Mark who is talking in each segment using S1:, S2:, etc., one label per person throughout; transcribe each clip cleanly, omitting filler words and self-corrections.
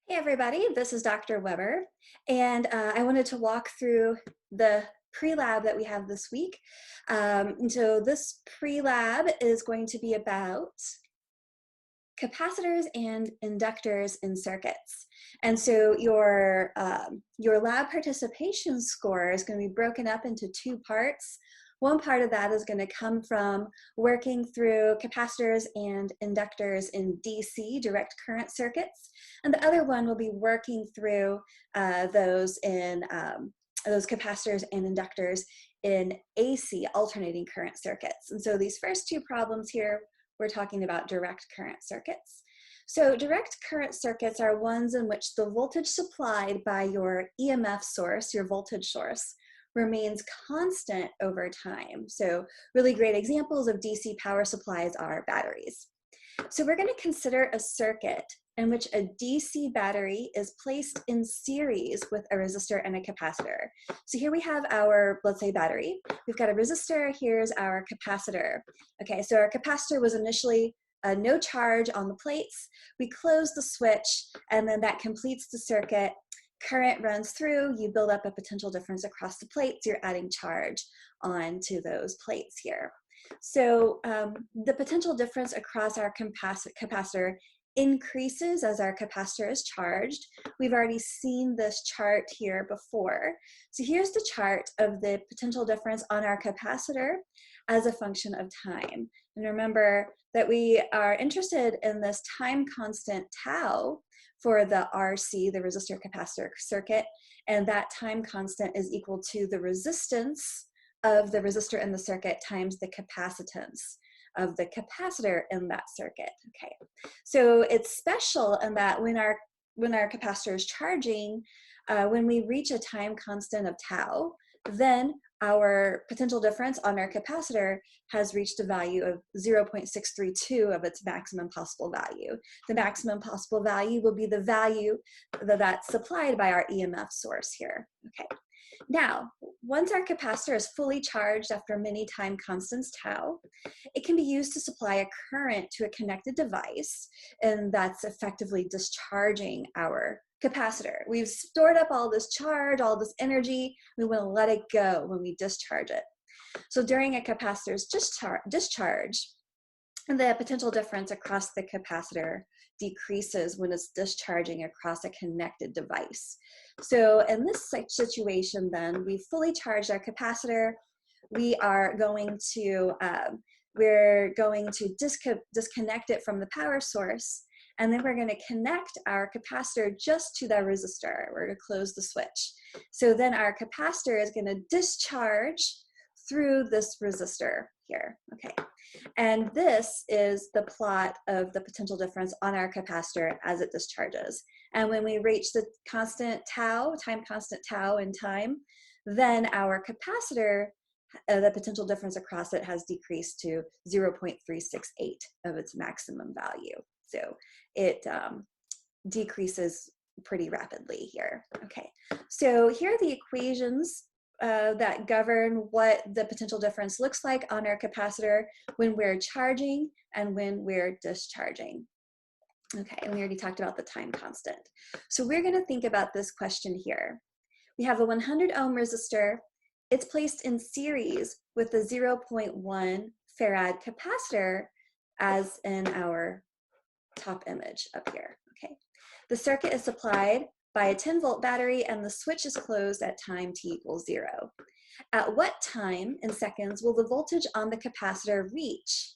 S1: Hey everybody, this is Dr. Weber, and I wanted to walk through the pre-lab that we have this week. So this pre-lab is going to be about capacitors and inductors in circuits. And so your lab participation score is going to be broken up into two parts. One part of that is going to come from working through capacitors and inductors in DC, direct current circuits. And the other one will be working through those capacitors and inductors in AC, alternating current circuits. And so these first two problems here, we're talking about direct current circuits. So direct current circuits are ones in which the voltage supplied by your EMF source, your voltage source, remains constant over time. So really great examples of DC power supplies are batteries. So we're going to consider a circuit in which a DC battery is placed in series with a resistor and a capacitor. So here we have our, let's say, battery. We've got a resistor, here's our capacitor. Okay, so our capacitor was initially no charge on the plates. We close the switch, and then that completes the circuit. Current runs through, you build up a potential difference across the plates, you're adding charge onto those plates here. So the potential difference across our capacitor increases as our capacitor is charged. We've already seen this chart here before. So here's the chart of the potential difference on our capacitor as a function of time. And remember that we are interested in this time constant tau for the RC, the resistor capacitor circuit, and that time constant is equal to the resistance of the resistor in the circuit times the capacitance of the capacitor in that circuit. Okay, so it's special in that when our capacitor is charging, when we reach a time constant of tau, then our potential difference on our capacitor has reached a value of 0.632 of its maximum possible value. The maximum possible value will be the value that's supplied by our EMF source here. Okay. Now, once our capacitor is fully charged after many time constants tau, it can be used to supply a current to a connected device, and that's effectively discharging our capacitor. We've stored up all this charge, all this energy, we want to let it go when we discharge it. So during a capacitor's discharge, the potential difference across the capacitor decreases when it's discharging across a connected device. So in this situation then, we fully charged our capacitor. We are going to, disconnect it from the power source, and then we're going to connect our capacitor just to the resistor. We're going to close the switch. So then our capacitor is going to discharge through this resistor here, okay? And this is the plot of the potential difference on our capacitor as it discharges. And when we reach the constant tau, time constant tau in time, then our capacitor, the potential difference across it has decreased to 0.368 of its maximum value. So it decreases pretty rapidly here. Okay, so here are the equations that govern what the potential difference looks like on our capacitor when we're charging and when we're discharging. Okay, and we already talked about the time constant. So we're going to think about this question here. We have a 100 ohm resistor. It's placed in series with the 0.1 farad capacitor as in our top image up here. Okay, the circuit is supplied by a 10-volt battery, and the switch is closed at time t equals 0. At what time in seconds will the voltage on the capacitor reach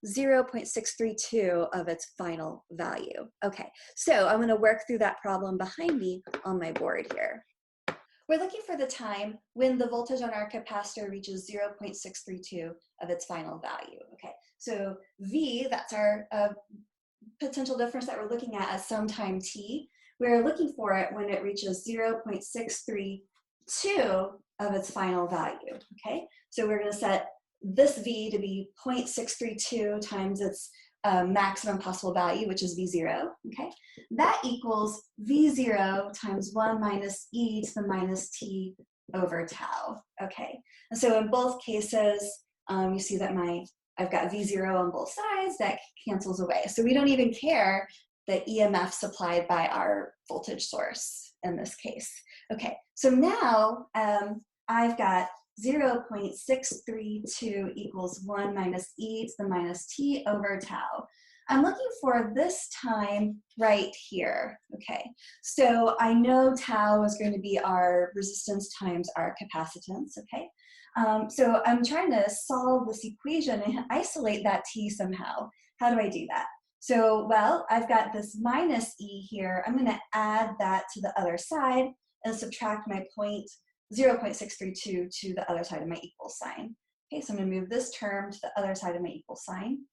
S1: 0.632 of its final value? Okay, so I'm going to work through that problem behind me on my board here. We're looking for the time when the voltage on our capacitor reaches 0.632 of its final value. Okay, so V, that's our potential difference that we're looking at some time t. We're looking for it when it reaches 0.632 of its final value, okay? So we're gonna set this V to be 0.632 times its maximum possible value, which is V0, okay? That equals V0 times 1 minus e to the minus t over tau, okay? And so in both cases, you see that I've got V0 on both sides, that cancels away. So we don't even care the EMF supplied by our voltage source in this case. Okay, so now I've got 0.632 equals 1 minus e to the minus t over tau. I'm looking for this time right here, okay? So I know tau is going to be our resistance times our capacitance, okay? So I'm trying to solve this equation and isolate that t somehow. How do I do that? So, well, I've got this minus e here. I'm going to add that to the other side and subtract my 0.632 to the other side of my equal sign. Okay, so I'm going to move this term to the other side of my equal sign.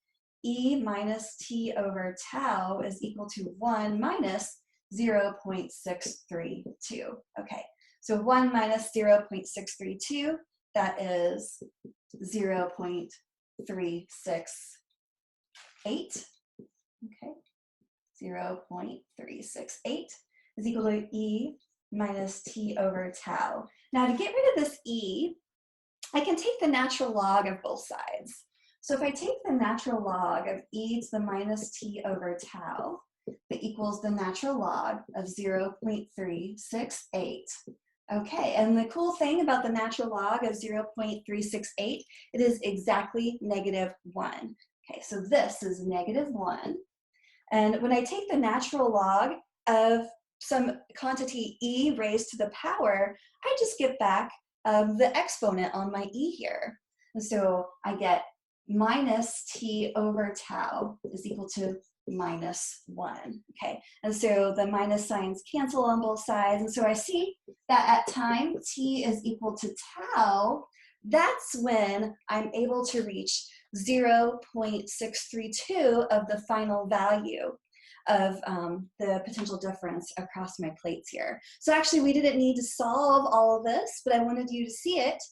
S1: E minus t over tau is equal to 1 minus 0.632. Okay, so 1 minus 0.632, that is 0.368. Okay, 0.368 is equal to e minus t over tau. Now to get rid of this e, I can take the natural log of both sides. So if I take the natural log of e to the minus t over tau, that equals the natural log of 0.368. Okay, and the cool thing about the natural log of 0.368, it is exactly -1. Okay, so this is -1. And when I take the natural log of some quantity e raised to the power, I just get back the exponent on my e here. And so I get minus t over tau is equal to -1, okay? And so the minus signs cancel on both sides. And so I see that at time t is equal to tau, that's when I'm able to reach 0.632 of the final value of the potential difference across my plates here. So actually we didn't need to solve all of this, but I wanted you to see it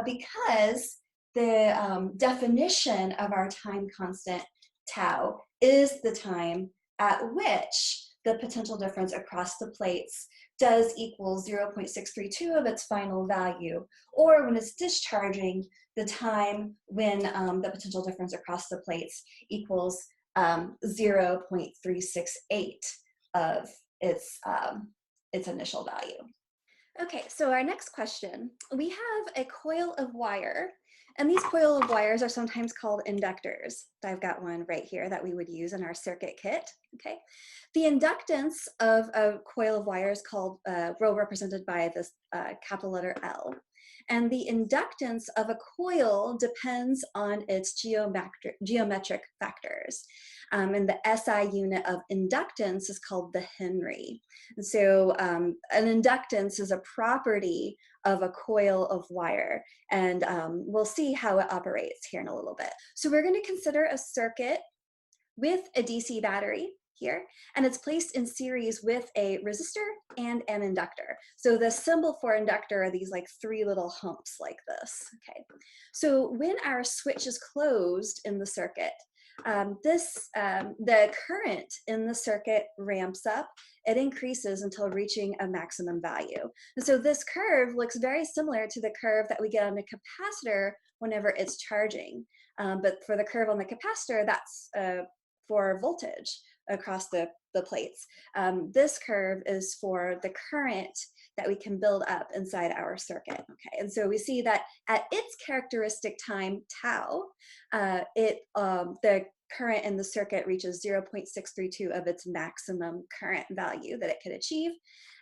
S1: because the definition of our time constant tau is the time at which the potential difference across the plates does equal 0.632 of its final value, or when it's discharging, the time when the potential difference across the plates equals 0.368 of its initial value. Okay, so our next question, we have a coil of wire, and these coil of wires are sometimes called inductors. I've got one right here that we would use in our circuit kit, okay? The inductance of a coil of wire is called, represented by this capital letter L. And the inductance of a coil depends on its geometric factors. And the SI unit of inductance is called the Henry. And so an inductance is a property of a coil of wire. And we'll see how it operates here in a little bit. So we're going to consider a circuit with a DC battery here, and it's placed in series with a resistor and an inductor. So the symbol for inductor are these like 3 little humps like this, okay? So when our switch is closed in the circuit, the current in the circuit ramps up, it increases until reaching a maximum value. And so this curve looks very similar to the curve that we get on a capacitor whenever it's charging. But for the curve on the capacitor, that's for voltage across the plates. This curve is for the current that we can build up inside our circuit, okay? And so we see that at its characteristic time, tau, the current in the circuit reaches 0.632 of its maximum current value that it could achieve.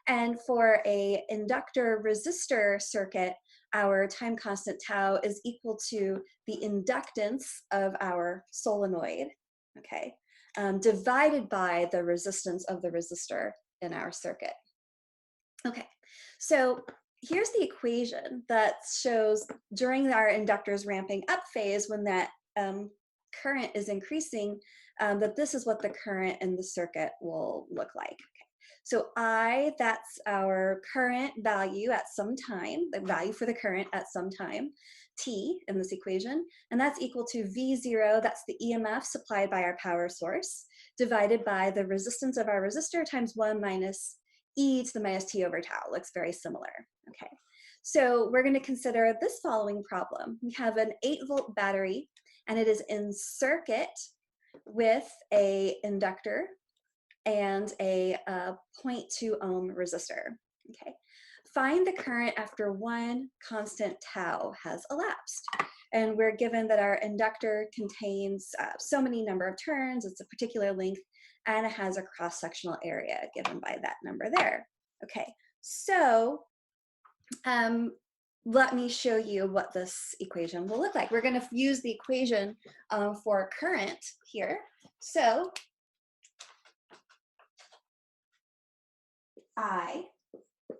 S1: And for a inductor resistor circuit, our time constant tau is equal to the inductance of our solenoid, okay, divided by the resistance of the resistor in our circuit. Okay, so here's the equation that shows during our inductor's ramping up phase when that current is increasing, that this is what the current in the circuit will look like. Okay. So I, that's our current value at some time, the value for the current at some time, T in this equation, and that's equal to V0, that's the EMF supplied by our power source, divided by the resistance of our resistor times 1 minus e to the minus t over tau. Looks very similar, okay? So we're gonna consider this following problem. We have an 8-volt battery, and it is in circuit with a inductor and a 0.2 ohm resistor. Okay. Find the current after one constant tau has elapsed. And we're given that our inductor contains so many number of turns, it's a particular length, and it has a cross-sectional area given by that number there. Okay, so let me show you what this equation will look like. We're going to use the equation for current here. So I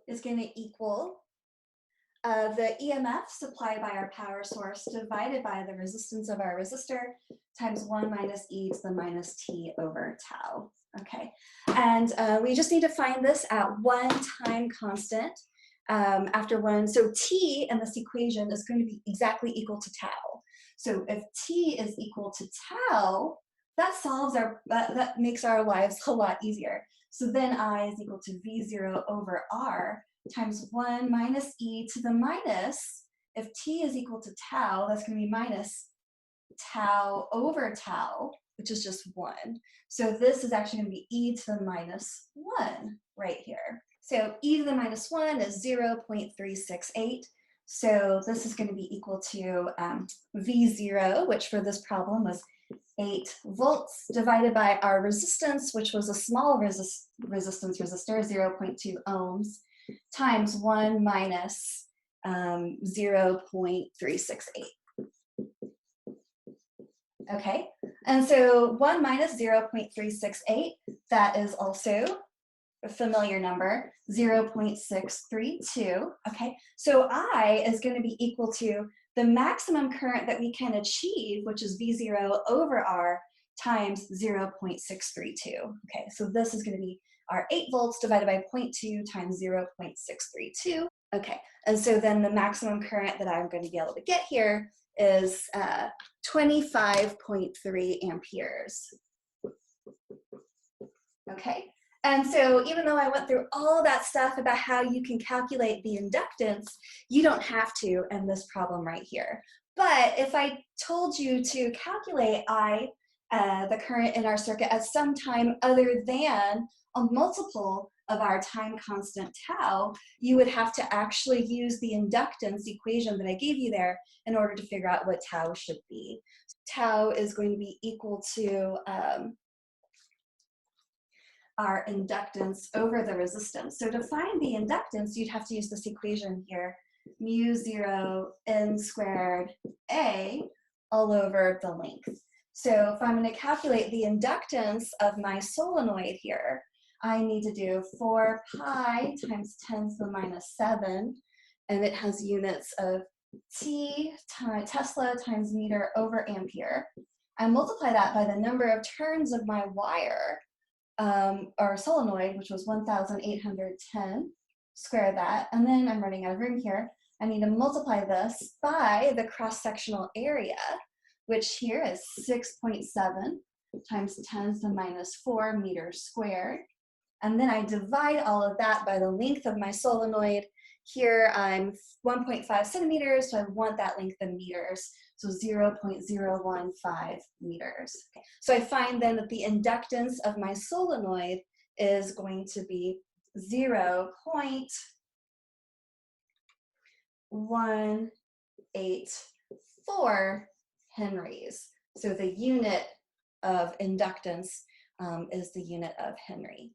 S1: is going to equal the EMF supplied by our power source divided by the resistance of our resistor times 1 minus e to the minus t over tau. Okay, and we just need to find this at one time constant after one. So t in this equation is going to be exactly equal to tau. So if t is equal to tau, that solves our, that makes our lives a lot easier. So then I is equal to v0 over r times 1 minus e to the minus, if t is equal to tau, that's going to be minus tau over tau, which is just 1. So this is actually going to be e to the minus 1 right here. So e to the minus 1 is 0.368. So this is going to be equal to V0, which for this problem was 8 volts, divided by our resistance, which was a small resistance resistor, 0.2 ohms, times 1 minus 0.368. Okay, and so 1 minus 0.368, that is also a familiar number, 0.632. Okay, so I is going to be equal to the maximum current that we can achieve, which is V0 over R times 0.632. Okay, so this is going to be our 8 volts divided by 0.2 times 0.632. Okay, and so then the maximum current that I'm going to be able to get here is 25.3 amperes. Okay, and so even though I went through all that stuff about how you can calculate the inductance, you don't have to in this problem right here. But if I told you to calculate the current in our circuit at some time other than a multiple of our time constant tau, you would have to actually use the inductance equation that I gave you there in order to figure out what tau should be. Tau is going to be equal to our inductance over the resistance. So to find the inductance, you'd have to use this equation here, mu 0 n squared a all over the length. So if I'm going to calculate the inductance of my solenoid here, I need to do 4 pi times 10 to the minus 7, and it has units of Tesla times meter over ampere. I multiply that by the number of turns of my wire, or solenoid, which was 1,810, square that, and then I'm running out of room here. I need to multiply this by the cross-sectional area, which here is 6.7 times 10 to the minus 4 meters squared. And then I divide all of that by the length of my solenoid. Here I'm 1.5 centimeters, so I want that length in meters, so 0.015 meters. Okay. So I find then that the inductance of my solenoid is going to be 0.184 henries. So the unit of inductance is the unit of Henry.